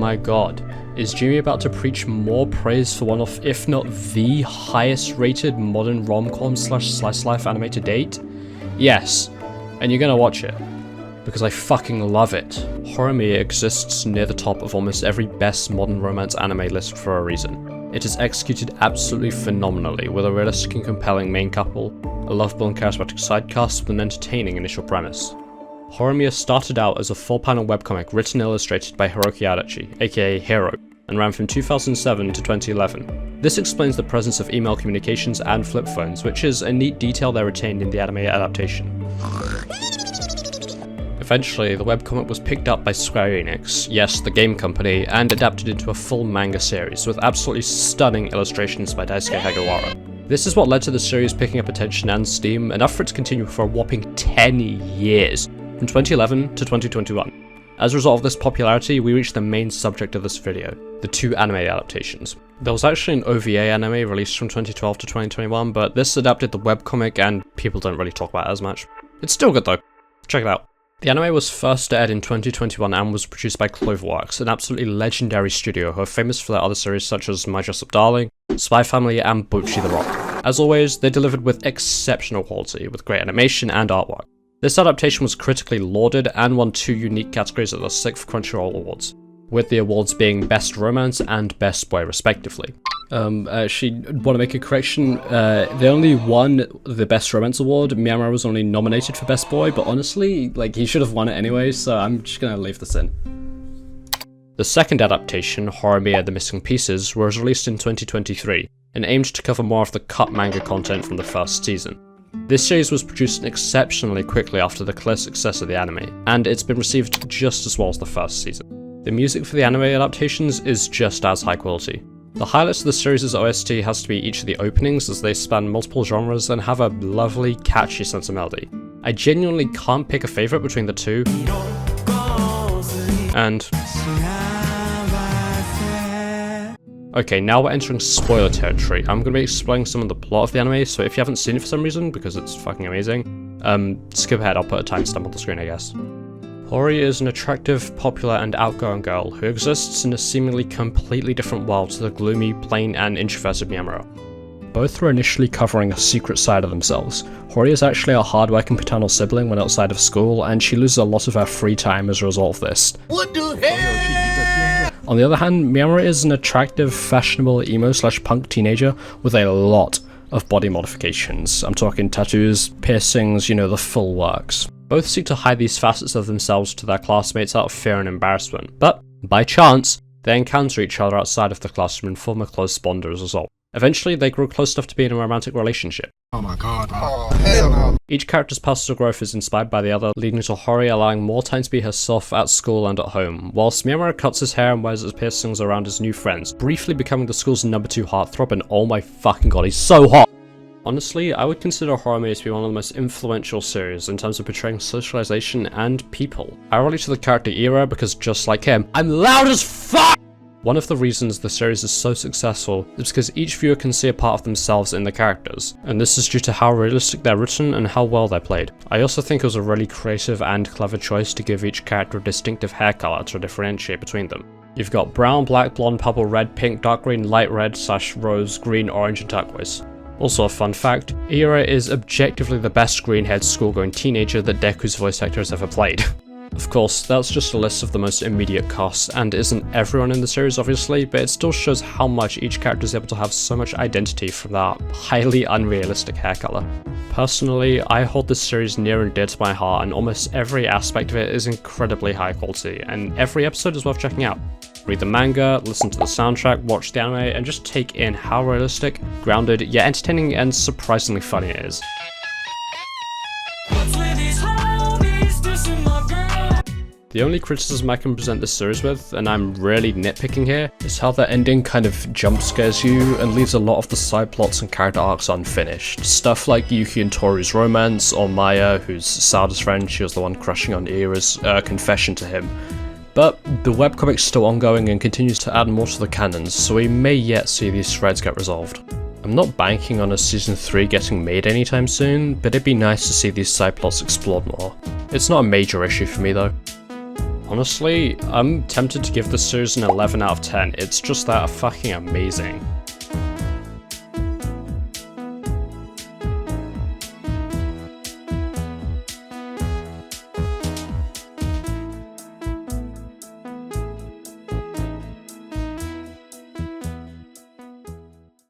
my god. Is Jimmy about to preach more praise for one of, if not the highest rated modern rom-com / slice of life anime to date? Yes, and you're gonna watch it, because I fucking love it. Horimiya exists near the top of almost every best modern romance anime list for a reason. It is executed absolutely phenomenally, with a realistic and compelling main couple, a lovable and charismatic side cast with an entertaining initial premise. Horimiya started out as a full-panel webcomic written and illustrated by Hiroki Adachi, aka Hiro, and ran from 2007 to 2011. This explains the presence of email communications and flip phones, which is a neat detail they retained in the anime adaptation. Eventually, the webcomic was picked up by Square Enix, yes, the game company, and adapted into a full manga series with absolutely stunning illustrations by Daisuke Hagawara. This is what led to the series picking up attention and steam, enough for it to continue for a whopping 10 years, from 2011 to 2021. As a result of this popularity, we reached the main subject of this video, the two anime adaptations. There was actually an OVA anime released from 2012 to 2021, but this adapted the webcomic and people don't really talk about it as much. It's still good though, check it out. The anime was first aired in 2021 and was produced by Cloverworks, an absolutely legendary studio who are famous for their other series such as My Dress-Up Darling, Spy Family, and Bocchi the Rock. As always, they delivered with exceptional quality, with great animation and artwork. This adaptation was critically lauded and won 2 unique categories at the 6th Crunchyroll Awards, with the awards being Best Romance and Best Boy respectively. Actually, want to make a correction, they only won the Best Romance award. Miyamura was only nominated for Best Boy, but honestly, like, he should have won it anyway, so I'm just gonna leave this in. The second adaptation, Horimiya the Missing Pieces, was released in 2023, and aimed to cover more of the cut manga content from the first season. This series was produced exceptionally quickly after the clear success of the anime, and it's been received just as well as the first season. The music for the anime adaptations is just as high quality. The highlights of the series' OST has to be each of the openings, as they span multiple genres and have a lovely, catchy sense of melody. I genuinely can't pick a favourite between the two, and... Okay, now we're entering spoiler territory. I'm going to be explaining some of the plot of the anime, so if you haven't seen it for some reason, because it's fucking amazing, skip ahead, I'll put a timestamp on the screen, I guess. Hori is an attractive, popular, and outgoing girl who exists in a seemingly completely different world to the gloomy, plain, and introverted Miyamura. Both were initially covering a secret side of themselves. Hori is actually a hard-working paternal sibling when outside of school, and she loses a lot of her free time as a result of this. What the hell? On the other hand, Miyamura is an attractive, fashionable emo/punk teenager with a lot of body modifications. I'm talking tattoos, piercings, you know, the full works. Both seek to hide these facets of themselves to their classmates out of fear and embarrassment, but, by chance, they encounter each other outside of the classroom and form a close bond as a result. Eventually, they grow close enough to be in a romantic relationship. Oh my god. Oh, hell no. Each character's personal growth is inspired by the other, leading to Hori allowing more time to be herself at school and at home, whilst Miyamura cuts his hair and wears his piercings around his new friends, briefly becoming the school's #2 heartthrob, and oh my fucking god, he's so hot! Honestly, I would consider Horimiya to be one of the most influential series in terms of portraying socialization and people. I relate to the character Ira because just like him, I'm loud as fuck! One of the reasons the series is so successful is because each viewer can see a part of themselves in the characters, and this is due to how realistic they're written and how well they're played. I also think it was a really creative and clever choice to give each character a distinctive hair colour to differentiate between them. You've got brown, black, blonde, purple, red, pink, dark green, light red, /rose, green, orange, and turquoise. Also a fun fact, Ira is objectively the best green-haired school-going teenager that Deku's voice actor has ever played. Of course, that's just a list of the most immediate costs, and isn't everyone in the series obviously, but it still shows how much each character is able to have so much identity from that highly unrealistic hair colour. Personally, I hold this series near and dear to my heart, and almost every aspect of it is incredibly high quality, and every episode is worth checking out. Read the manga, listen to the soundtrack, watch the anime, and just take in how realistic, grounded, yet entertaining and surprisingly funny it is. The only criticism I can present this series with, and I'm really nitpicking here, is how the ending kind of jump scares you and leaves a lot of the side plots and character arcs unfinished. Stuff like Yuki and Toru's romance, or Maya, who's Sada's friend, she was the one crushing on Ira's confession to him. But the webcomic's still ongoing and continues to add more to the canons, so we may yet see these threads get resolved. I'm not banking on a season 3 getting made anytime soon, but it'd be nice to see these side plots explored more. It's not a major issue for me though. Honestly, I'm tempted to give this series an 11 out of 10. It's just that fucking amazing.